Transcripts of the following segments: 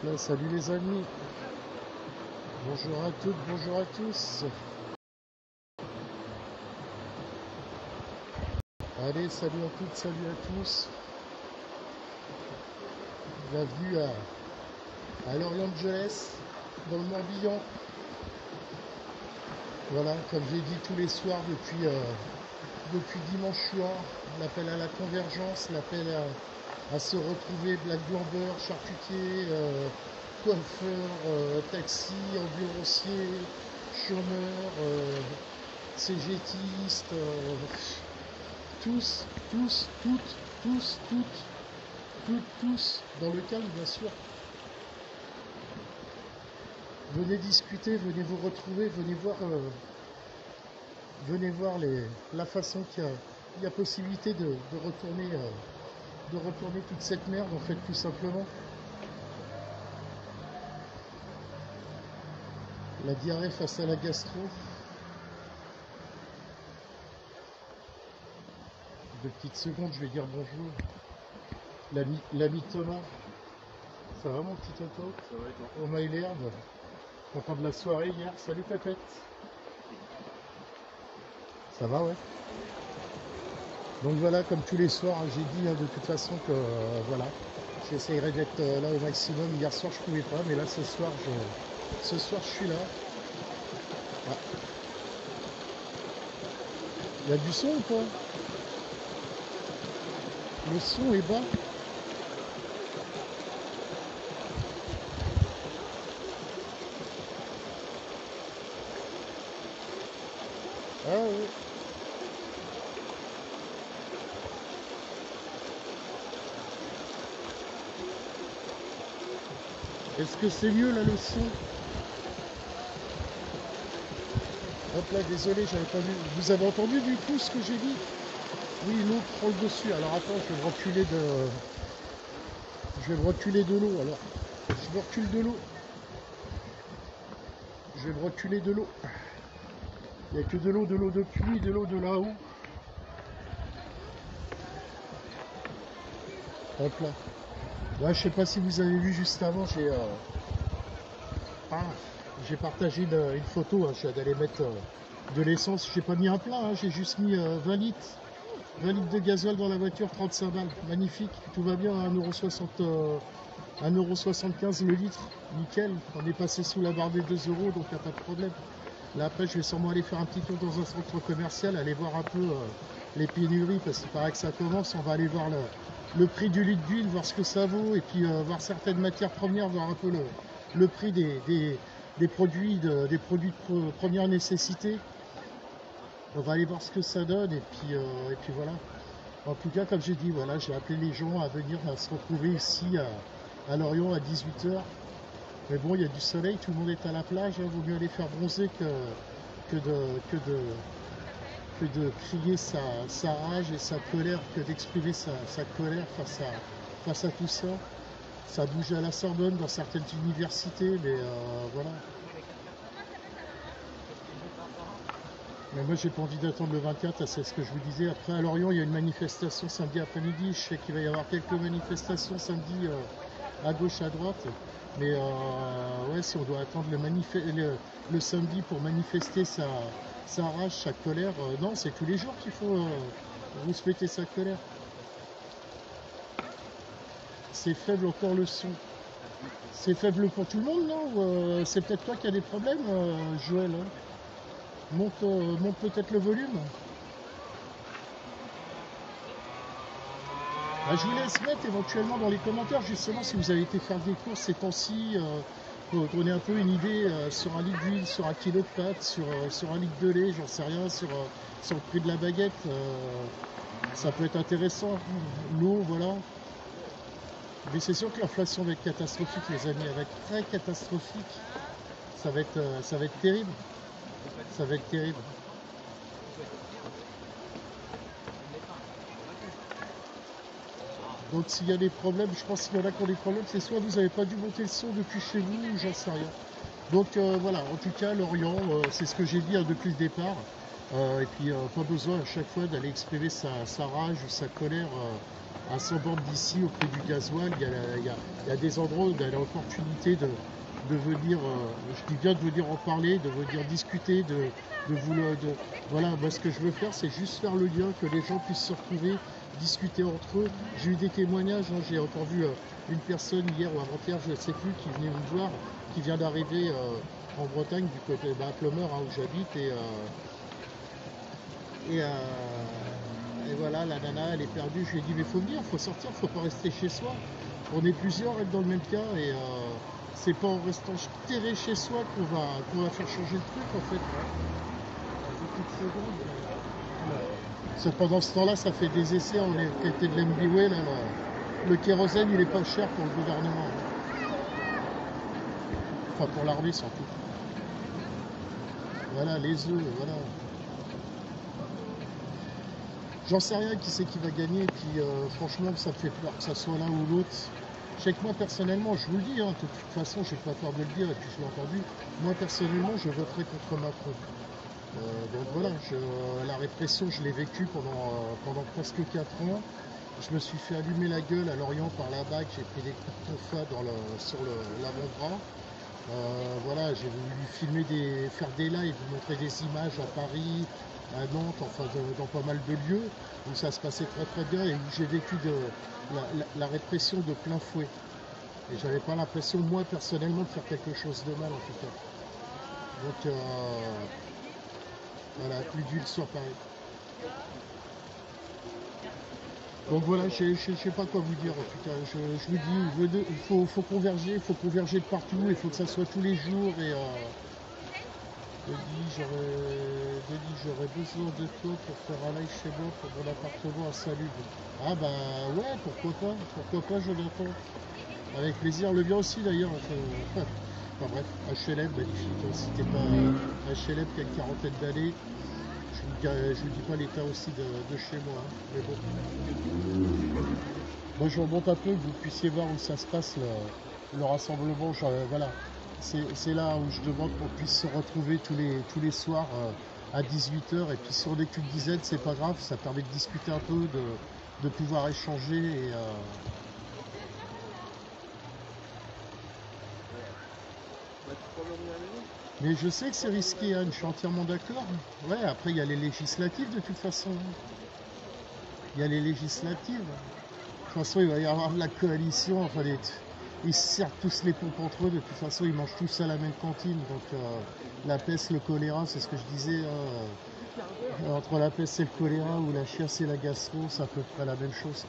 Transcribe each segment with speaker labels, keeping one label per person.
Speaker 1: Là, salut les amis, bonjour à toutes, bonjour à tous. Allez, salut à toutes, salut à tous. Bienvenue à Los Angeles, dans le Morbihan. Voilà, comme j'ai dit tous les soirs depuis dimanche soir, l'appel à la convergence, l'appel à se retrouver, black blamber, charcutier, coiffeur, taxi, ambulancier, chômeur, cégétiste, tous, dans le calme bien sûr. Venez discuter, venez vous retrouver, venez voir la façon qu'il y a possibilité de retourner toute cette merde en fait, tout simplement. La diarrhée face à la gastro. Deux petites secondes, je vais dire bonjour. L'ami Thomas. Ça va mon petit Toto?
Speaker 2: Ça va et toi?
Speaker 1: On m'a l'herbe. Content de la soirée hier. Salut Pépette. Ça va, ouais. Donc voilà, comme tous les soirs, j'ai dit de toute façon que voilà, j'essayerai d'être là au maximum. Hier soir je pouvais pas, mais là ce soir je suis là. Ah. Il y a du son ou pas? Le son est bas. Ah oui. Est-ce que c'est mieux là le son? Hop là, désolé, j'avais pas vu. Vous avez entendu du coup ce que j'ai dit? Oui, l'eau prend le dessus. Alors attends, je vais me reculer de l'eau. Alors, je me recule de l'eau. Je vais me reculer de l'eau. Il n'y a que de l'eau de pluie, de l'eau de là-haut. Hop là. Là, je sais pas si vous avez vu juste avant, j'ai partagé une photo. Je suis allé mettre de l'essence. J'ai pas mis un plein, j'ai juste mis 20 litres. 20 litres de gasoil dans la voiture, 35 balles. Magnifique, tout va bien à 1,60 €, 1,75 € le litre. Nickel, on est passé sous la barre des 2 €, donc il n'y a pas de problème. Là après, je vais sûrement aller faire un petit tour dans un centre commercial, aller voir un peu les pénuries, parce qu'il paraît que ça commence. On va aller voir le prix du litre d'huile, voir ce que ça vaut, et puis voir certaines matières premières, voir un peu le prix des produits de première nécessité. On va aller voir ce que ça donne, et puis voilà. En tout cas, comme j'ai dit, voilà, j'ai appelé les gens à venir se retrouver ici à Lorient à 18 h. Mais bon, il y a du soleil, tout le monde est à la plage, il vaut mieux aller faire bronzer que de crier sa rage et sa colère, que d'exprimer sa colère face à tout ça. Ça bouge à la Sorbonne, dans certaines universités, mais voilà. Mais moi, j'ai pas envie d'attendre le 24, c'est ce que je vous disais. Après, à Lorient, il y a une manifestation samedi après-midi. Je sais qu'il va y avoir quelques manifestations samedi à gauche, à droite. Mais ouais, si on doit attendre le samedi pour manifester sa rage, sa colère, non, c'est tous les jours qu'il faut respecter sa colère. C'est faible encore le son. C'est faible pour tout le monde, non? C'est peut-être toi qui as des problèmes, Joël, hein? Monte peut-être le volume. Je vous laisse mettre éventuellement dans les commentaires justement si vous avez été faire des courses ces temps-ci, qu'on ait un peu une idée sur un litre d'huile, sur un kilo de pâtes, sur un litre de lait, j'en sais rien, sur le prix de la baguette. Ça peut être intéressant. L'eau, voilà. Mais c'est sûr que l'inflation va être catastrophique, les amis, elle va être très catastrophique. Ça va être terrible. Ça va être terrible. Donc s'il y a des problèmes, je pense qu'il y en a qui ont des problèmes, c'est soit vous n'avez pas dû monter le son depuis chez vous, ou j'en sais rien. Donc voilà, en tout cas, Lorient, c'est ce que j'ai dit depuis le départ. Et puis pas besoin à chaque fois d'aller exprimer sa rage ou sa colère à son bord d'ici au prix du gasoil. Il y a des endroits où il y a l'opportunité de venir, je dis bien de venir en parler, de venir discuter, voilà, moi ce que je veux faire c'est juste faire le lien, que les gens puissent se retrouver, discuter entre eux. J'ai eu des témoignages, hein, j'ai encore vu une personne hier ou avant-hier, je ne sais plus, qui venait me voir, qui vient d'arriver en Bretagne du côté Plumeur, hein, où j'habite, et, et voilà, la nana, elle est perdue. Je lui ai dit, mais faut venir, faut sortir, faut pas rester chez soi. On est plusieurs à être dans le même cas, et c'est pas en restant terré chez soi qu'on va faire changer le truc, en fait. C'est pendant ce temps-là, ça fait des essais, on est qualité de l'MBWay, là, le kérosène, il est pas cher pour le gouvernement. Enfin, pour l'armée, surtout. Voilà, les œufs, voilà. J'en sais rien qui c'est qui va gagner, et puis franchement ça me fait peur que ça soit l'un ou l'autre. Je sais que moi personnellement, je vous le dis, hein, de toute façon j'ai pas peur de le dire et puis je l'ai entendu, moi personnellement je voterai contre Macron. Donc voilà, la répression je l'ai vécue pendant presque 4 ans. Je me suis fait allumer la gueule à Lorient par la BAC, j'ai pris des coups de tonfa sur l'avant-bras. Voilà, j'ai voulu faire des lives, vous montrer des images à Paris, à Nantes, enfin dans pas mal de lieux où ça se passait très très bien et où j'ai vécu la répression de plein fouet. Et j'avais pas l'impression, moi personnellement, de faire quelque chose de mal en tout cas. Donc voilà, plus d'huile sur Paris. Donc voilà, je sais pas quoi vous dire en tout cas. Je vous dis, faut converger de partout, il faut que ça soit tous les jours. Et Denis, j'aurais besoin de toi pour faire un live chez moi pour mon appartement à Salut. Ah bah ouais, pourquoi pas Jonathan. Avec plaisir, le bien aussi d'ailleurs. Enfin bref, HLM, magnifique. Hein. Si t'es pas HLM qui a une quarantaine d'années, je vous dis pas l'état aussi de chez moi. Hein. Mais bon. Moi je remonte un peu, que vous puissiez voir où ça se passe le rassemblement. Voilà. C'est là où je demande qu'on puisse se retrouver tous les soirs à 18 h. Et puis si on n'est qu'une dizaine, c'est pas grave, ça permet de discuter un peu, de pouvoir échanger. Mais je sais que c'est risqué, Anne, je suis entièrement d'accord. Ouais, après il y a les législatives de toute façon. Il y a les législatives. De toute façon, il va y avoir de la coalition. Enfin, ils se serrent tous les pompes entre eux. De toute façon, ils mangent tous à la même cantine. Donc, la peste, le choléra, c'est ce que je disais. Entre la peste et le choléra, ou la chiasse et la gastro, c'est à peu près la même chose.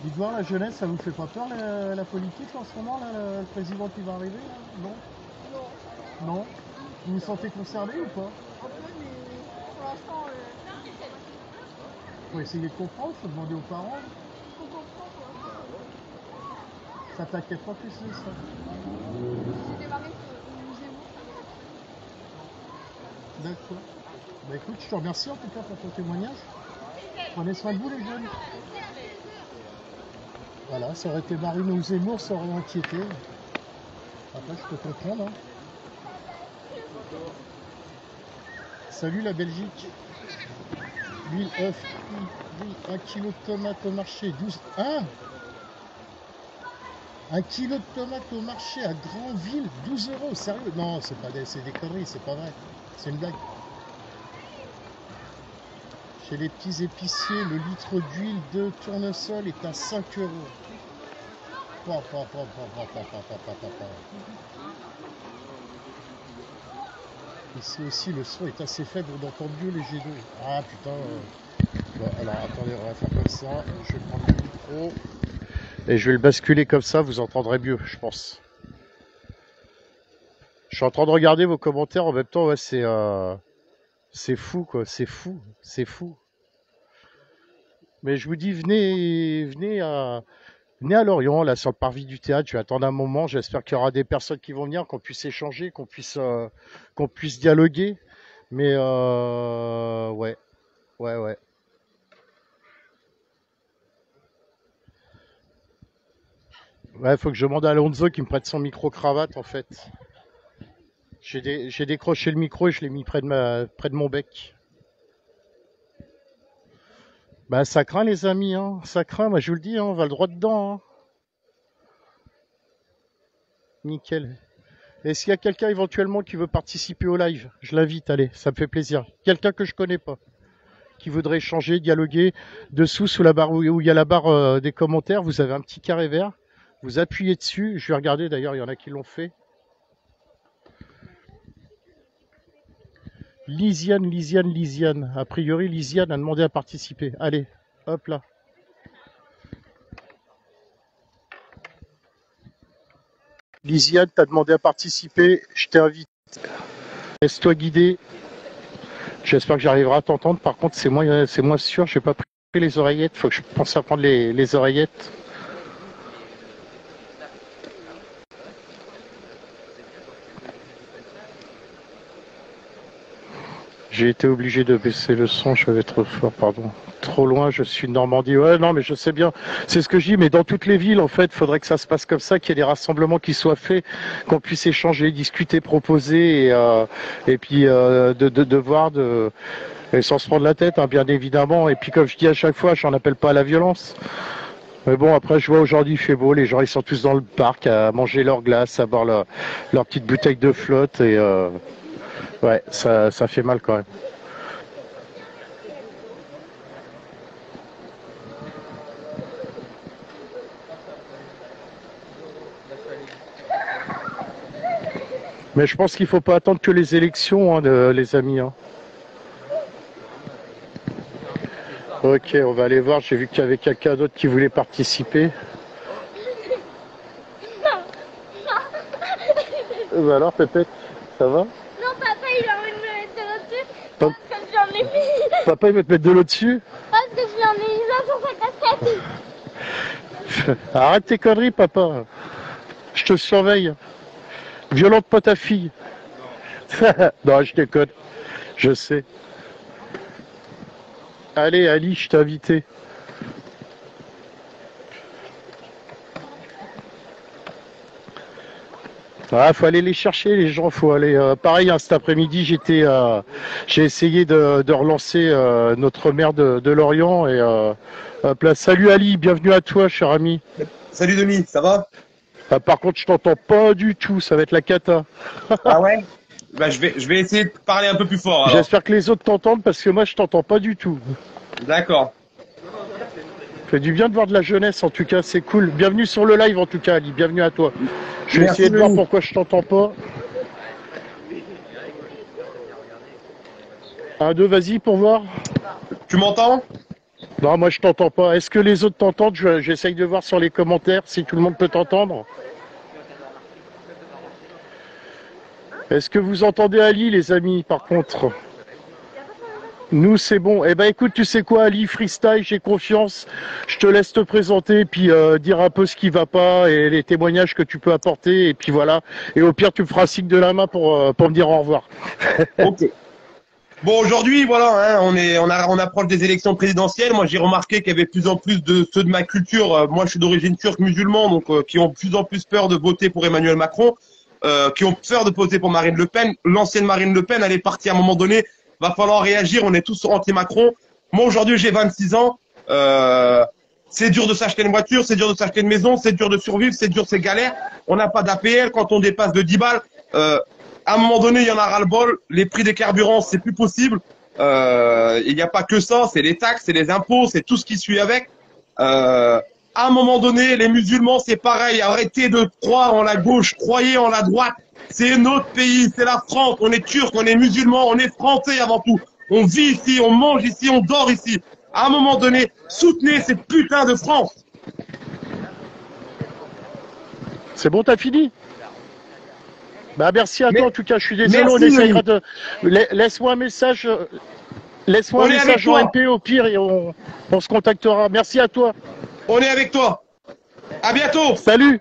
Speaker 1: Dites voir la jeunesse, ça vous fait pas peur la politique en ce moment, là, le président qui va arriver là? Non. Non. Vous vous sentez concerné ou pas? Un peu, mais pour l'instant. Faut essayer de comprendre, faut demander aux parents. Faut comprendre. Ça t'inquiète pas plus que ça. J'ai démarré Zemmour. D'accord. Bah écoute, je te remercie en tout cas pour ton témoignage. Prenez soin de vous les jeunes. Voilà, ça aurait été Marine ou Zemmour, ça aurait inquiété. Après, je peux comprendre. Hein. Salut la Belgique. L'huile œuf, 1 kg de tomates au marché, 12. Ah, 1 kg de tomates au marché à Granville, 12 €. Sérieux? Non, c'est des conneries, c'est pas vrai. C'est une blague. Chez les petits épiciers, le litre d'huile de tournesol est à 5 €. Ici aussi, le son est assez faible, on entend mieux les jets d'eau. Ah putain. Bon, alors attendez, on va faire comme ça. Je vais prendre le micro. Et je vais le basculer comme ça, vous entendrez mieux, je pense. Je suis en train de regarder vos commentaires en même temps, ouais, c'est fou, quoi, c'est fou. Mais je vous dis, venez à Lorient, là, sur le parvis du théâtre. Je vais attendre un moment. J'espère qu'il y aura des personnes qui vont venir, qu'on puisse échanger, qu'on puisse dialoguer. Mais ouais. Ouais, faut que je demande à Alonso qui me prête son micro-cravate, en fait. J'ai décroché le micro et je l'ai mis près de mon bec. Bah ça craint les amis, hein. Ça craint, moi je vous le dis, hein, on va le droit dedans, hein. Nickel. Est-ce qu'il y a quelqu'un éventuellement qui veut participer au live? Je l'invite, allez, ça me fait plaisir. Quelqu'un que je connais pas, qui voudrait échanger, dialoguer. Dessous, sous la barre où il y a la barre des commentaires, vous avez un petit carré vert. Vous appuyez dessus. Je vais regarder d'ailleurs, il y en a qui l'ont fait. Lisiane. A priori, Lisiane a demandé à participer. Allez, hop là. Lisiane, t'as demandé à participer. Je t'invite. Laisse-toi guider. J'espère que j'arriverai à t'entendre. Par contre, c'est moins sûr. Je n'ai pas pris les oreillettes. Faut que je pense à prendre les oreillettes. J'ai été obligé de baisser le son, je vais trop fort, pardon. Trop loin, je suis de Normandie. Ouais, non, mais je sais bien. C'est ce que je dis, mais dans toutes les villes, en fait, il faudrait que ça se passe comme ça, qu'il y ait des rassemblements qui soient faits, qu'on puisse échanger, discuter, proposer, et puis de voir, et sans se prendre la tête, hein, bien évidemment. Et puis, comme je dis à chaque fois, j'en appelle pas à la violence. Mais bon, après, je vois aujourd'hui, il fait beau, les gens, ils sont tous dans le parc à manger leur glace, à boire leur petite bouteille de flotte, et ouais, ça fait mal quand même. Mais je pense qu'il ne faut pas attendre que les élections, hein, les amis. Hein. Ok, on va aller voir. J'ai vu qu'il y avait quelqu'un d'autre qui voulait participer. Alors, Pépette, ça va?
Speaker 2: Non, papa, il a envie de me mettre de l'eau dessus. Parce que j'en ai mis.
Speaker 1: Papa, il veut te mettre de l'eau dessus?
Speaker 2: Parce que je lui en ai mis un sur sa casquette.
Speaker 1: Arrête tes conneries, papa. Je te surveille. Violente pas ta fille. Non, je déconne. Je sais. Allez, Ali, je t'ai invité. Ah, faut aller les chercher, les gens. Faut aller. Pareil, hein, cet après-midi, j'ai essayé de relancer notre maire de Lorient et hop là. Salut Ali, bienvenue à toi, cher ami.
Speaker 3: Salut Denis, ça va?
Speaker 1: Ah, par contre, je t'entends pas du tout. Ça va être la cata.
Speaker 3: Ah ouais? Bah, je vais essayer de parler un peu plus fort alors.
Speaker 1: J'espère que les autres t'entendent parce que moi, je t'entends pas du tout.
Speaker 3: D'accord.
Speaker 1: Fait du bien de voir de la jeunesse, en tout cas, c'est cool. Bienvenue sur le live, en tout cas, Ali. Bienvenue à toi. Je vais essayer de voir pourquoi je t'entends pas. 1, 2, vas-y pour voir.
Speaker 3: Tu m'entends?
Speaker 1: Non, moi je t'entends pas. Est-ce que les autres t'entendent? J'essaye de voir sur les commentaires si tout le monde peut t'entendre. Est-ce que vous entendez Ali, les amis, par contre? Nous, c'est bon. Eh ben, écoute, tu sais quoi, Ali, freestyle, j'ai confiance. Je te laisse te présenter, puis dire un peu ce qui va pas et les témoignages que tu peux apporter, et puis voilà. Et au pire, tu me feras signe de la main pour me dire au revoir.
Speaker 3: Ok. Bon, aujourd'hui, voilà, hein, on approche des élections présidentielles. Moi, j'ai remarqué qu'il y avait de plus en plus de ceux de ma culture. Moi, je suis d'origine turque musulmane, donc qui ont de plus en plus peur de voter pour Emmanuel Macron, qui ont peur de voter pour Marine Le Pen. L'ancienne Marine Le Pen, elle est partie à un moment donné. Va falloir réagir. On est tous anti-Macron. Moi, aujourd'hui, j'ai 26 ans. C'est dur de s'acheter une voiture, c'est dur de s'acheter une maison, c'est dur de survivre, c'est dur, c'est galère. On n'a pas d'APL quand on dépasse de 10 balles. À un moment donné, il y en a ras-le-bol. Les prix des carburants, c'est plus possible. Il n'y a pas que ça, c'est les taxes, c'est les impôts, c'est tout ce qui suit avec. À un moment donné, les musulmans, c'est pareil. Arrêtez de croire en la gauche, croyez en la droite. C'est notre pays, c'est la France. On est turcs, on est musulmans, on est français avant tout. On vit ici, on mange ici, on dort ici. À un moment donné, soutenez cette putain de France.
Speaker 1: C'est bon, t'as fini? Bah merci à toi en tout cas, je suis désolé,
Speaker 3: merci,
Speaker 1: on essayera de. Laisse-moi un message. Laisse-moi un message au MP au pire et on se contactera. Merci à toi.
Speaker 3: On est avec toi. À bientôt.
Speaker 1: Salut.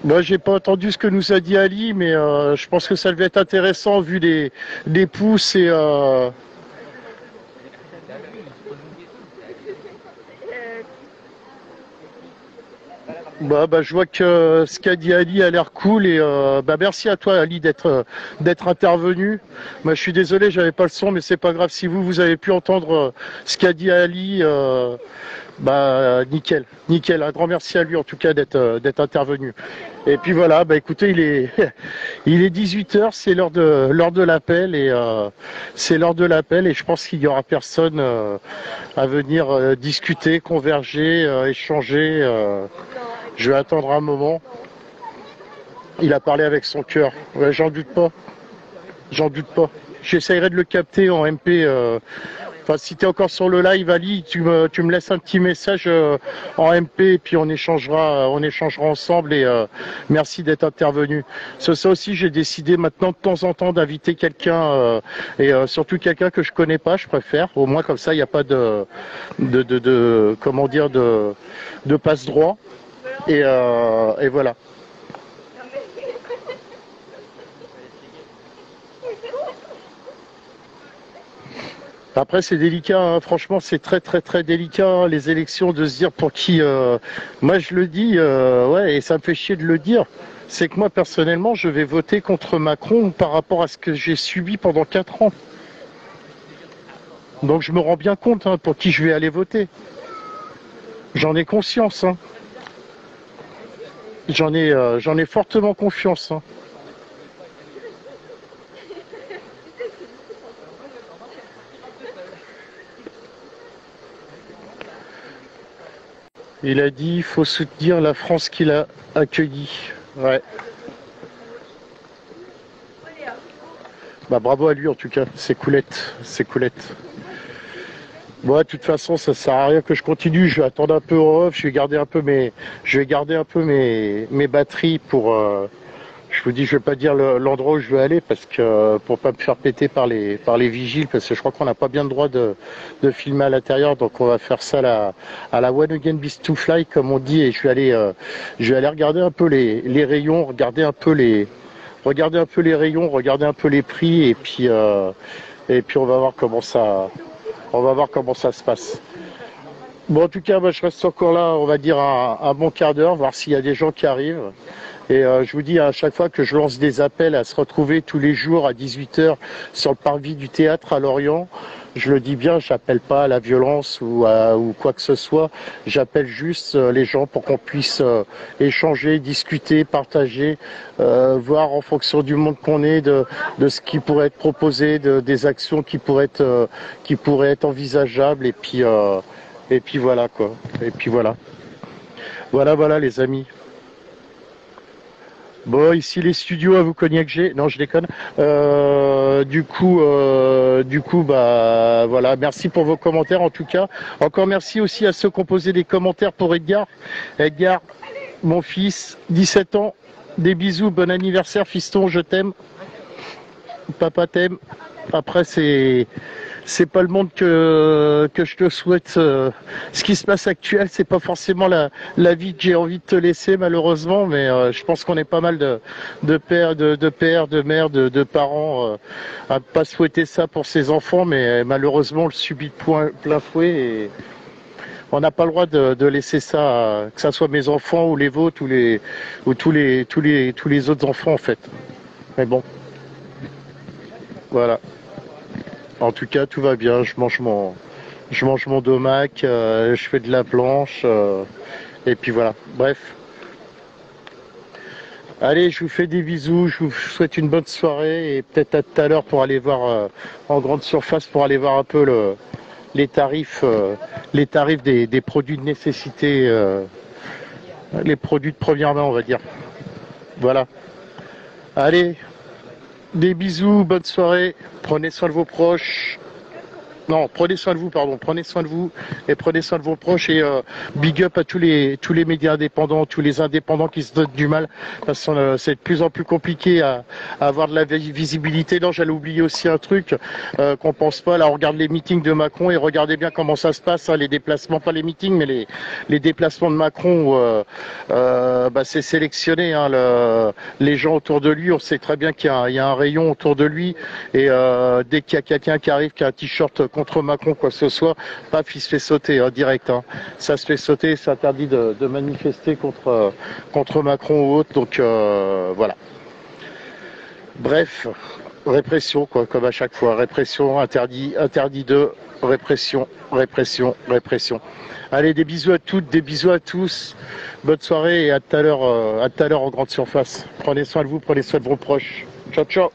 Speaker 1: Moi, j'ai pas entendu ce que nous a dit Ali, mais je pense que ça devait être intéressant vu les pouces et. Bah, je vois que ce qu'a dit Ali a l'air cool et merci à toi Ali d'être intervenu. Moi je suis désolé, j'avais pas le son, mais c'est pas grave. Si vous avez pu entendre ce qu'a dit Ali, nickel, nickel. Un grand merci à lui en tout cas d'être intervenu. Et puis voilà, écoutez, il est 18h, c'est l'heure de l'appel et c'est l'heure de l'appel et je pense qu'il y aura personne à venir discuter, converger, échanger. Je vais attendre un moment. Il a parlé avec son cœur. Ouais, j'en doute pas. J'en doute pas. J'essayerai de le capter en MP. Enfin, si tu es encore sur le live, Ali, tu me laisses un petit message en MP et puis on échangera ensemble. Et merci d'être intervenu. Ça aussi, j'ai décidé maintenant de temps en temps d'inviter quelqu'un et surtout quelqu'un que je connais pas. Je préfère. Au moins comme ça, il n'y a pas de passe droit. Et voilà. Après c'est délicat, hein. Franchement c'est très très très délicat hein, les élections de se dire pour qui. Moi je le dis, ouais, et ça me fait chier de le dire. C'est que moi personnellement je vais voter contre Macron par rapport à ce que j'ai subi pendant 4 ans. Donc je me rends bien compte hein, pour qui je vais aller voter. J'en ai conscience. Hein. J'en ai fortement confiance. Hein. Il a dit il faut soutenir la France qu'il a accueillie. Ouais. Bravo à lui en tout cas, c'est coulette. Bon, de toute façon, ça sert à rien que je continue. Je vais attendre un peu au off. Je vais garder un peu mes batteries pour. Je vous dis, je vais pas dire l'endroit où je vais aller parce que pour pas me faire péter par les vigiles, parce que je crois qu'on n'a pas bien le droit de filmer à l'intérieur. Donc on va faire ça à la One Again Beast to Fly comme on dit, et je vais aller regarder un peu les rayons, regarder un peu les rayons, regarder un peu les prix, et puis on va voir comment ça. On va voir comment ça se passe. Bon, en tout cas, je reste encore là, on va dire un bon quart d'heure, voir s'il y a des gens qui arrivent. Et je vous dis à chaque fois que je lance des appels à se retrouver tous les jours à 18h sur le parvis du théâtre à Lorient, je le dis bien, j'appelle pas à la violence ou quoi que ce soit. J'appelle juste les gens pour qu'on puisse échanger, discuter, partager, voir en fonction du monde qu'on est, de ce qui pourrait être proposé, des actions qui pourraient être envisageables. Et puis voilà quoi. Et puis voilà. Voilà les amis. Bon, ici les studios à vous cognac G. Non, je déconne. Du coup, voilà. Merci pour vos commentaires en tout cas. Encore merci aussi à ceux qui ont posé des commentaires pour Edgar. Edgar, mon fils, 17 ans. Des bisous, bon anniversaire, fiston, je t'aime. Papa t'aime. Après, c'est pas le monde que je te souhaite. Ce qui se passe actuel, c'est pas forcément la vie que j'ai envie de te laisser malheureusement, mais je pense qu'on est pas mal de pères, de mères, de parents à pas souhaiter ça pour ses enfants, mais malheureusement on le subit de plein fouet et on n'a pas le droit de laisser ça, que ça soit mes enfants ou les vôtres ou tous les autres enfants en fait. Mais bon, voilà. En tout cas, tout va bien. Je mange mon domac, je fais de la planche, et puis voilà. Bref. Allez, je vous fais des bisous. Je vous souhaite une bonne soirée et peut-être à tout à l'heure pour aller voir en grande surface pour aller voir un peu les tarifs des produits de nécessité, les produits de première main, on va dire. Voilà. Allez. Des bisous, bonne soirée, prenez soin de vos proches. Non, prenez soin de vous, pardon, prenez soin de vous et prenez soin de vos proches et big up à tous les médias indépendants, tous les indépendants qui se donnent du mal parce que c'est de plus en plus compliqué à avoir de la visibilité. Non, j'allais oublier aussi un truc qu'on pense pas. Là, on regarde les meetings de Macron et regardez bien comment ça se passe, hein, les déplacements, pas les meetings, mais les déplacements de Macron où c'est sélectionné. Hein, les gens autour de lui, on sait très bien qu'il y a un rayon autour de lui et dès qu'il y a quelqu'un qui arrive qui a un t-shirt contre Macron, quoi que ce soit, paf, il se fait sauter, hein, direct. Hein. Ça se fait sauter, c'est interdit de manifester contre Macron ou autre. Donc voilà. Bref, répression, quoi, comme à chaque fois. Répression, interdit de répression, répression, répression. Allez, des bisous à toutes, des bisous à tous. Bonne soirée et à tout à l'heure en grande surface. Prenez soin de vous, prenez soin de vos proches. Ciao, ciao.